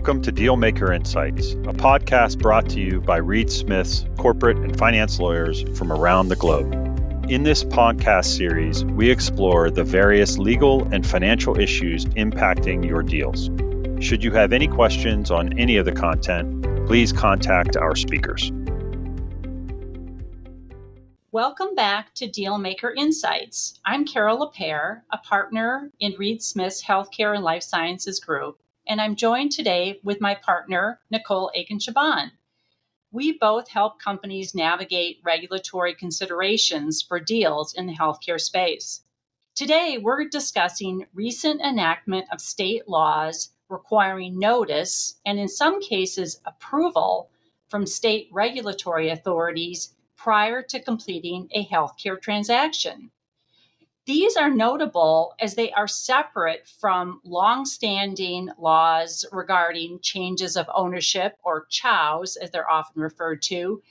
Welcome to Dealmaker Insights, a podcast brought to you by Reed Smith's corporate and finance lawyers from around the globe. In this podcast series, we explore the various legal and financial issues impacting your deals. Should you have any questions on any of the content, please contact our speakers. Welcome back to Dealmaker Insights. I'm Carol Loepere, a partner in Reed Smith's Healthcare and Life Sciences Group, and I'm joined today with my partner, Nicole Aiken-Shaban. We both help companies navigate regulatory considerations for deals in the healthcare space. Today, we're discussing recent enactment of state laws requiring notice and, in some cases, approval from state regulatory authorities prior to completing a healthcare transaction. These are notable as they are separate from long-standing laws regarding changes of ownership, or CHOWS, as they're often referred to,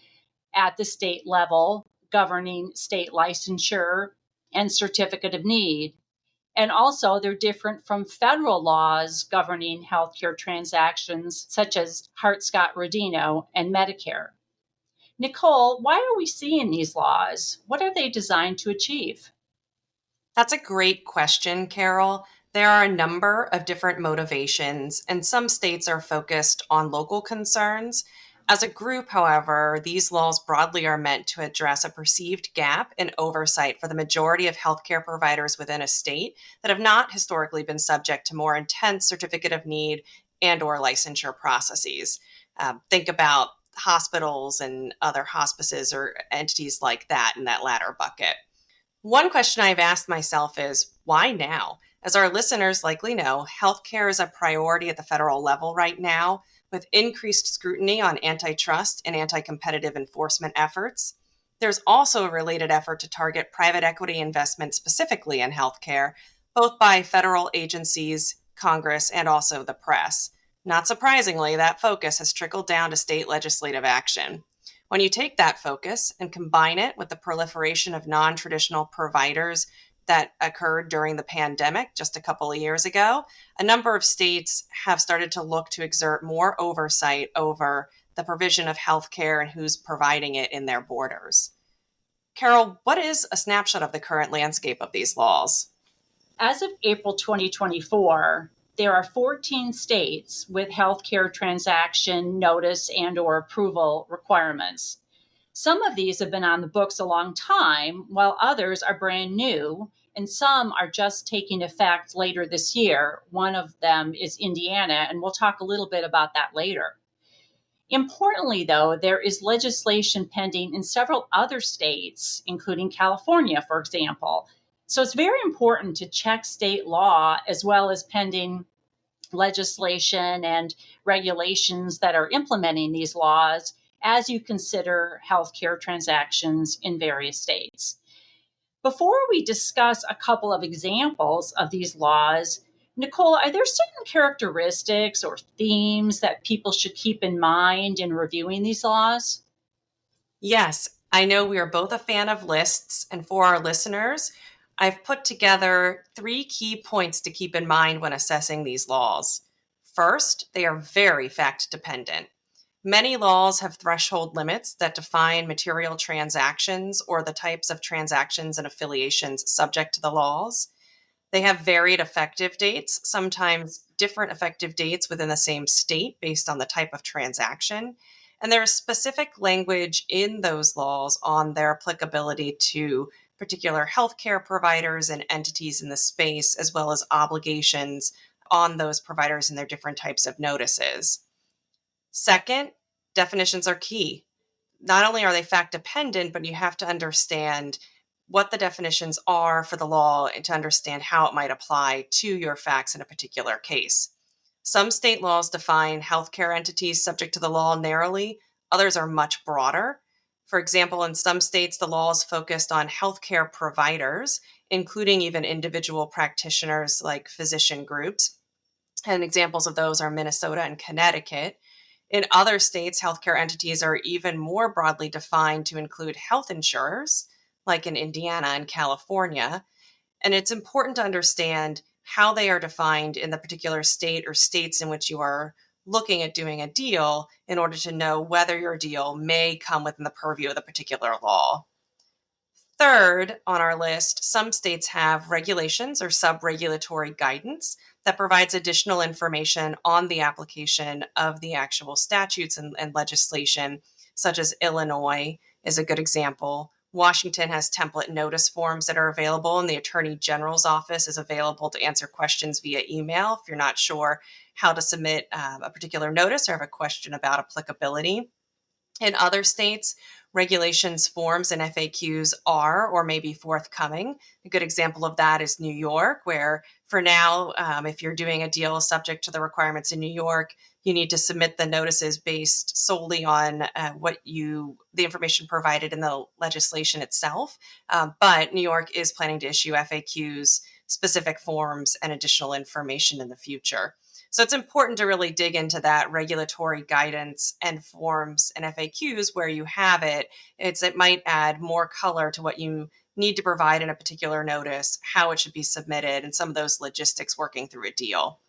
at the state level, governing state licensure and certificate of need. And also, they're different from federal laws governing healthcare transactions, such as Hart Scott-Redo and Medicare. Nicole, why are we seeing these laws? What are they designed to achieve? That's a great question, Carol. There are a number of different motivations, and some states are focused on local concerns. As a group, however, these laws broadly are meant to address a perceived gap in oversight for the majority of healthcare providers within a state that have not historically been subject to more intense certificate of need and/or licensure processes. Think about hospitals and other hospices or entities like that in that latter bucket. One question I've asked myself is, why now? As our listeners likely know, healthcare is a priority at the federal level right now, with increased scrutiny on antitrust and anti-competitive enforcement efforts. There's also a related effort to target private equity investment specifically in healthcare, both by federal agencies, Congress, and also the press. Not surprisingly, that focus has trickled down to state legislative action. When you take that focus and combine it with the proliferation of non-traditional providers that occurred during the pandemic just a couple of years ago, a number of states have started to look to exert more oversight over the provision of healthcare and who's providing it in their borders. Carol, what is a snapshot of the current landscape of these laws? As of April 2024, there are 14 states with healthcare transaction notice and/or approval requirements. Some of these have been on the books a long time, while others are brand new, and some are just taking effect later this year. One of them is Indiana, and we'll talk a little bit about that later. Importantly, though, there is legislation pending in several other states, including California, for example. So it's very important to check state law as well as pending legislation and regulations that are implementing these laws as you consider healthcare transactions in various states. Before we discuss a couple of examples of these laws, Nicole, are there certain characteristics or themes that people should keep in mind in reviewing these laws? Yes, I know we are both a fan of lists, and for our listeners, I've put together 3 key points to keep in mind when assessing these laws. First, they are very fact-dependent. Many laws have threshold limits that define material transactions or the types of transactions and affiliations subject to the laws. They have varied effective dates, sometimes different effective dates within the same state based on the type of transaction. And there is specific language in those laws on their applicability to particular healthcare providers and entities in the space, as well as obligations on those providers and their different types of notices. Second, definitions are key. Not only are they fact dependent, but you have to understand what the definitions are for the law and to understand how it might apply to your facts in a particular case. Some state laws define healthcare entities subject to the law narrowly, others are much broader. For example, in some states, the law is focused on healthcare providers, including even individual practitioners like physician groups. And examples of those are Minnesota and Connecticut. In other states, healthcare entities are even more broadly defined to include health insurers, like in Indiana and California. And it's important to understand how they are defined in the particular state or states in which you are looking at doing a deal in order to know whether your deal may come within the purview of the particular law. Third on our list, some states have regulations or sub-regulatory guidance that provides additional information on the application of the actual statutes and legislation, such as Illinois is a good example. Washington has template notice forms that are available, and the Attorney General's office is available to answer questions via email if you're not sure how to submit a particular notice or have a question about applicability. In other states, regulations, forms, and FAQs are or may be forthcoming. A good example of that is New York, where for now, if you're doing a deal subject to the requirements in New York, you need to submit the notices based solely on the information provided in the legislation itself. But New York is planning to issue FAQs, specific forms, and additional information in the future. So it's important to really dig into that regulatory guidance and forms and FAQs where you have it. It might add more color to what you need to provide in a particular notice, how it should be submitted, and some of those logistics working through a deal.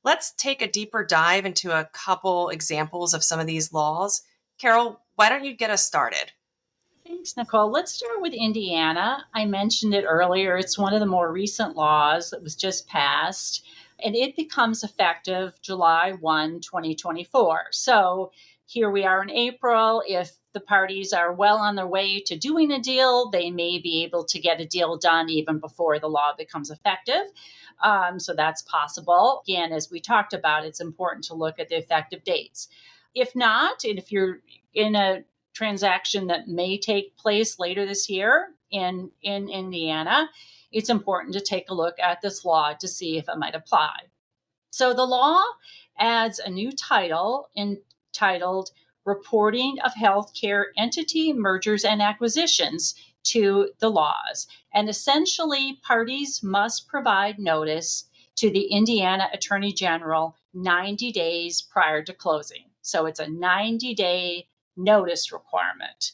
Let's take a deeper dive into a couple examples of some of these laws. Carol, why don't you get us started? Thanks, Nicole. Let's start with Indiana. I mentioned it earlier. It's one of the more recent laws that was just passed, and it becomes effective July 1, 2024. So here we are in April. If the parties are well on their way to doing a deal, they may be able to get a deal done even before the law becomes effective. So that's possible. Again, as we talked about, it's important to look at the effective dates. If not, and if you're in a transaction that may take place later this year in Indiana, it's important to take a look at this law to see if it might apply. So the law adds a new title entitled Reporting of Healthcare Entity Mergers and Acquisitions to the laws. And essentially, parties must provide notice to the Indiana Attorney General 90 days prior to closing. So it's a 90-day notice requirement.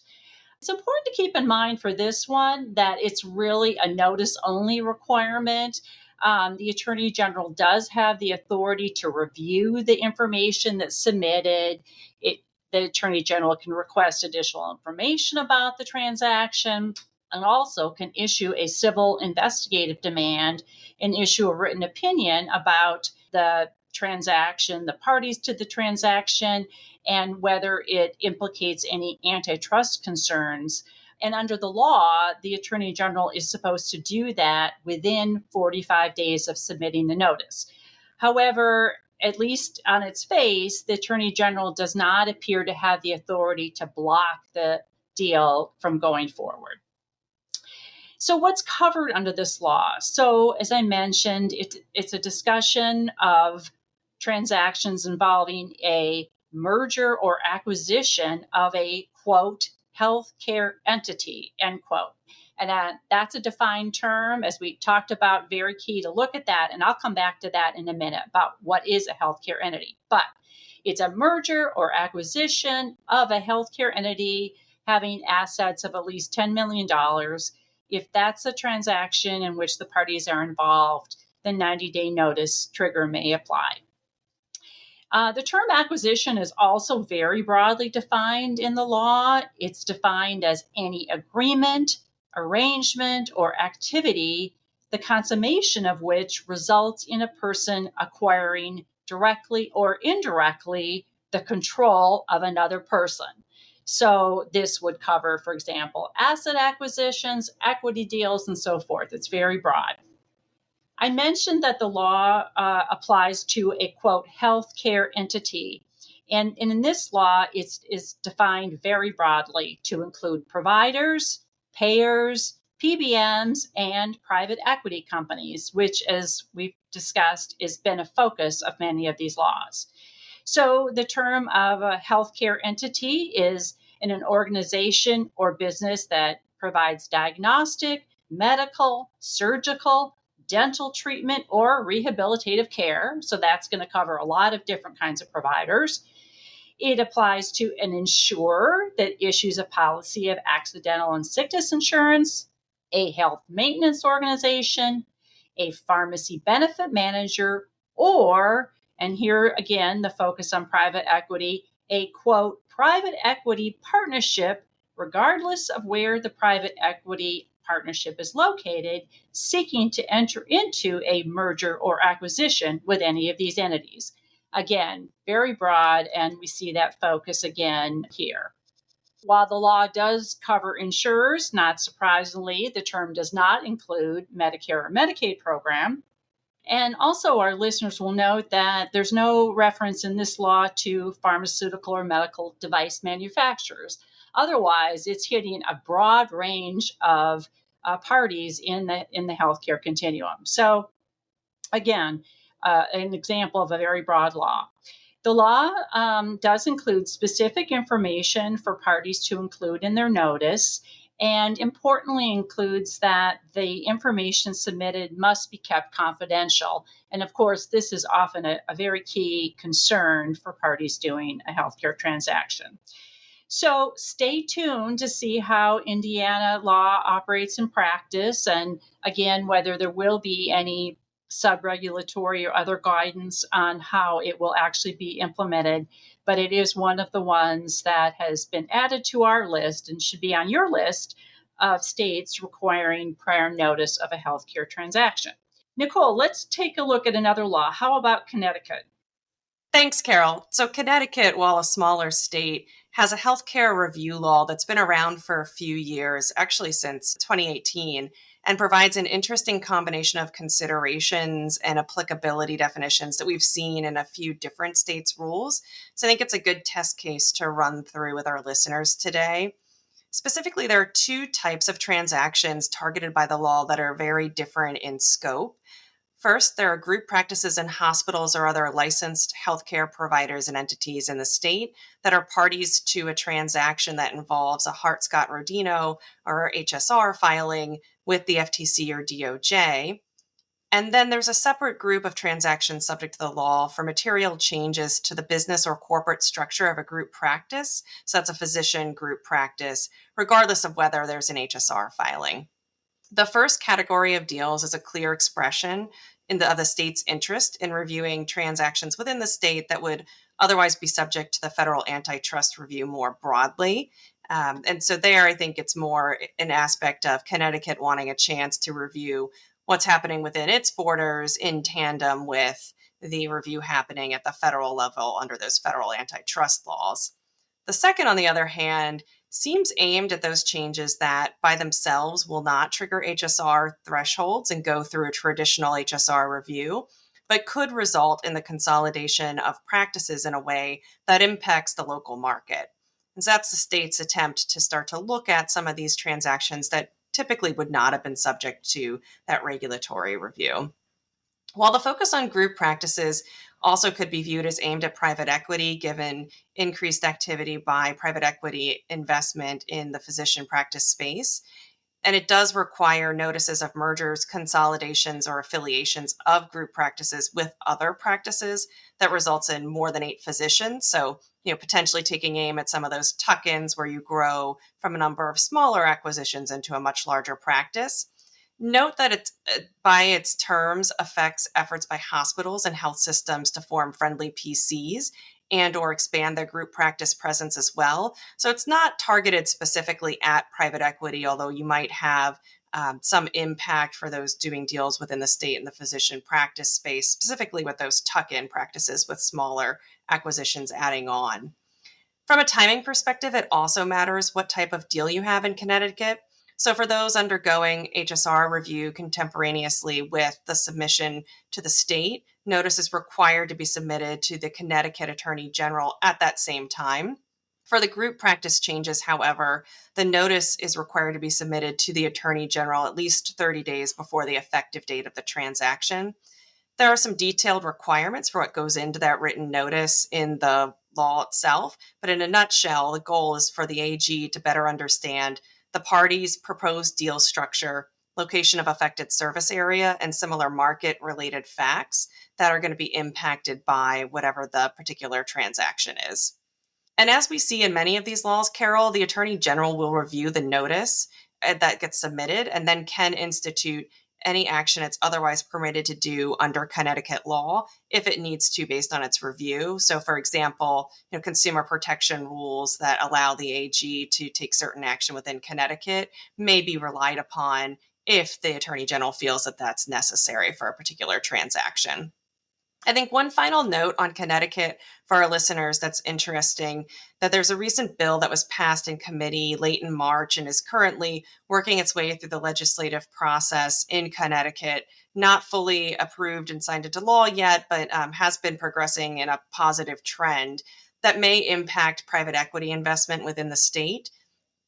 It's important to keep in mind for this one that it's really a notice-only requirement. The Attorney General does have the authority to review the information that's submitted. The Attorney General can request additional information about the transaction and also can issue a civil investigative demand and issue a written opinion about the transaction, the parties to the transaction, and whether it implicates any antitrust concerns. And under the law, the Attorney General is supposed to do that within 45 days of submitting the notice. However, at least on its face, the Attorney General does not appear to have the authority to block the deal from going forward. So what's covered under this law? So as I mentioned, it's a discussion of transactions involving a merger or acquisition of a, quote, healthcare entity, end quote. And that's a defined term, as we talked about, very key to look at that. And I'll come back to that in a minute about what is a healthcare entity. But it's a merger or acquisition of a healthcare entity having assets of at least $10 million. If that's a transaction in which the parties are involved, the 90-day notice trigger may apply. The term acquisition is also very broadly defined in the law. It's defined as any agreement, arrangement, or activity, the consummation of which results in a person acquiring directly or indirectly the control of another person. So this would cover, for example, asset acquisitions, equity deals, and so forth. It's very broad. I mentioned that the law applies to a, quote, healthcare entity. And in this law, it's defined very broadly to include providers, payers, PBMs, and private equity companies, which, as we've discussed, has been a focus of many of these laws. So the term of a healthcare entity is in an organization or business that provides diagnostic, medical, surgical, dental treatment, or rehabilitative care. So that's going to cover a lot of different kinds of providers. It applies to an insurer that issues a policy of accidental and sickness insurance, a health maintenance organization, a pharmacy benefit manager, or And here again, the focus on private equity, a quote, private equity partnership, regardless of where the private equity partnership is located, seeking to enter into a merger or acquisition with any of these entities. Again, very broad, and we see that focus again here. While the law does cover insurers, not surprisingly, the term does not include Medicare or Medicaid program. And also, our listeners will note that there's no reference in this law to pharmaceutical or medical device manufacturers. Otherwise, it's hitting a broad range of parties in the healthcare continuum. So, again, an example of a very broad law. The law does include specific information for parties to include in their notice, and importantly includes that the information submitted must be kept confidential. And of course, this is often a very key concern for parties doing a healthcare transaction. So stay tuned to see how Indiana law operates in practice, and again, whether there will be any sub-regulatory or other guidance on how it will actually be implemented. But it is one of the ones that has been added to our list and should be on your list of states requiring prior notice of a healthcare transaction. Nicole, let's take a look at another law. How about Connecticut? Thanks, Carol. So Connecticut, while a smaller state, has a healthcare review law that's been around for a few years, actually since 2018, and provides an interesting combination of considerations and applicability definitions that we've seen in a few different states' rules. So I think it's a good test case to run through with our listeners today. Specifically, there are two types of transactions targeted by the law that are very different in scope. First, there are group practices in hospitals or other licensed healthcare providers and entities in the state that are parties to a transaction that involves a Hart Scott-Redo or HSR filing with the FTC or DOJ. And then there's a separate group of transactions subject to the law for material changes to the business or corporate structure of a group practice. So that's a physician group practice, regardless of whether there's an HSR filing. The first category of deals is a clear expression of the state's interest in reviewing transactions within the state that would otherwise be subject to the federal antitrust review more broadly. And so there, I think it's more an aspect of Connecticut wanting a chance to review what's happening within its borders in tandem with the review happening at the federal level under those federal antitrust laws. The second, on the other hand, seems aimed at those changes that by themselves will not trigger HSR thresholds and go through a traditional HSR review, but could result in the consolidation of practices in a way that impacts the local market. And so that's the state's attempt to start to look at some of these transactions that typically would not have been subject to that regulatory review. While the focus on group practices also could be viewed as aimed at private equity, given increased activity by private equity investment in the physician practice space. And it does require notices of mergers, consolidations, or affiliations of group practices with other practices that results in more than 8 physicians. So, potentially taking aim at some of those tuck-ins where you grow from a number of smaller acquisitions into a much larger practice. Note that it, by its terms, affects efforts by hospitals and health systems to form friendly PCs and or expand their group practice presence as well. So it's not targeted specifically at private equity, although you might have some impact for those doing deals within the state and the physician practice space, specifically with those tuck-in practices with smaller acquisitions adding on. From a timing perspective, it also matters what type of deal you have in Connecticut. So for those undergoing HSR review contemporaneously with the submission to the state, notice is required to be submitted to the Connecticut Attorney General at that same time. For the group practice changes, however, the notice is required to be submitted to the Attorney General at least 30 days before the effective date of the transaction. There are some detailed requirements for what goes into that written notice in the law itself, but in a nutshell, the goal is for the AG to better understand the parties' proposed deal structure, location of affected service area, and similar market-related facts that are going to be impacted by whatever the particular transaction is. And as we see in many of these laws, Carol, the Attorney General will review the notice that gets submitted and then can institute any action it's otherwise permitted to do under Connecticut law if it needs to based on its review. So for example, consumer protection rules that allow the AG to take certain action within Connecticut may be relied upon if the Attorney General feels that that's necessary for a particular transaction. I think one final note on Connecticut for our listeners that's interesting, that there's a recent bill that was passed in committee late in March and is currently working its way through the legislative process in Connecticut, not fully approved and signed into law yet, but has been progressing in a positive trend that may impact private equity investment within the state.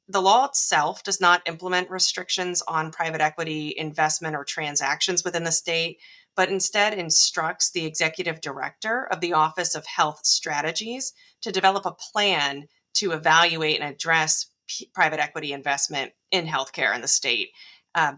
The law itself does not implement restrictions on private equity investment or transactions within the state, but instead instructs the executive director of the Office of Health Strategies to develop a plan to evaluate and address private equity investment in healthcare in the state.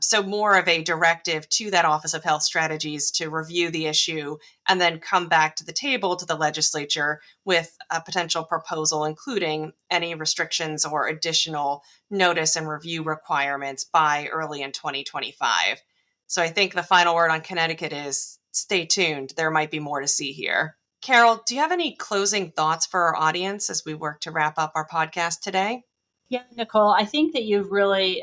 So more of a directive to that Office of Health Strategies to review the issue and then come back to the table to the legislature with a potential proposal, including any restrictions or additional notice and review requirements by early in 2025. So I think the final word on Connecticut is stay tuned. There might be more to see here. Carol, do you have any closing thoughts for our audience as we work to wrap up our podcast today? Yeah, Nicole, I think that you've really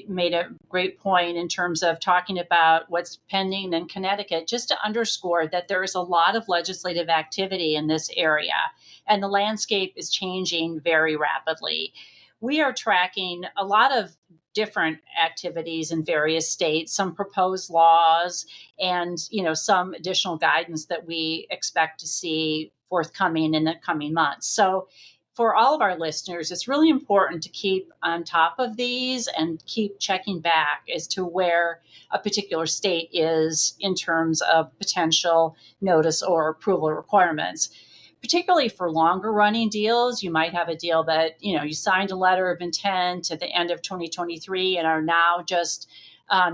made a great point in terms of talking about what's pending in Connecticut, just to underscore that there is a lot of legislative activity in this area, and the landscape is changing very rapidly. We are tracking a lot of different activities in various states, some proposed laws, and some additional guidance that we expect to see forthcoming in the coming months. So for all of our listeners, it's really important to keep on top of these and keep checking back as to where a particular state is in terms of potential notice or approval requirements. Particularly for longer running deals, you might have a deal that, you signed a letter of intent at the end of 2023 and are now just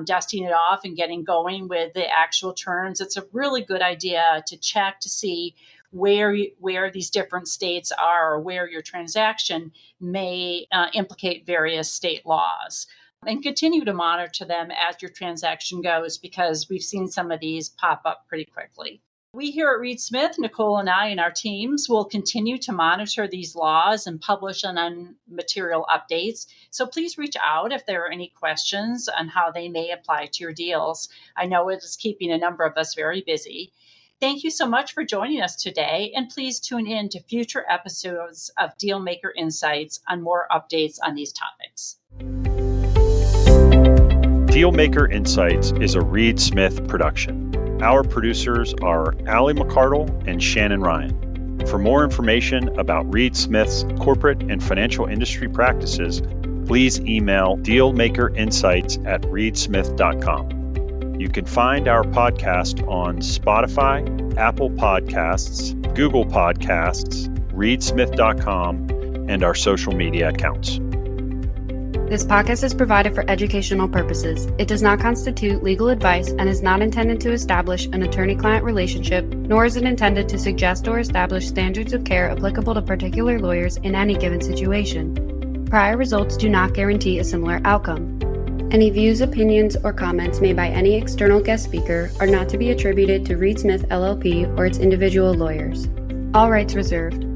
dusting it off and getting going with the actual terms. It's a really good idea to check to see where these different states are, or where your transaction may implicate various state laws, and continue to monitor them as your transaction goes, because we've seen some of these pop up pretty quickly. We here at Reed Smith, Nicole and I and our teams, will continue to monitor these laws and publish on material updates. So please reach out if there are any questions on how they may apply to your deals. I know it is keeping a number of us very busy. Thank you so much for joining us today, and please tune in to future episodes of Dealmaker Insights on more updates on these topics. Dealmaker Insights is a Reed Smith production. Our producers are Allie McCardle and Shannon Ryan. For more information about Reed Smith's corporate and financial industry practices, please email dealmakerinsights@reedsmith.com. You can find our podcast on Spotify, Apple Podcasts, Google Podcasts, reedsmith.com, and our social media accounts. This podcast is provided for educational purposes. It does not constitute legal advice and is not intended to establish an attorney-client relationship, nor is it intended to suggest or establish standards of care applicable to particular lawyers in any given situation. Prior results do not guarantee a similar outcome. Any views, opinions, or comments made by any external guest speaker are not to be attributed to Reed Smith LLP or its individual lawyers. All rights reserved.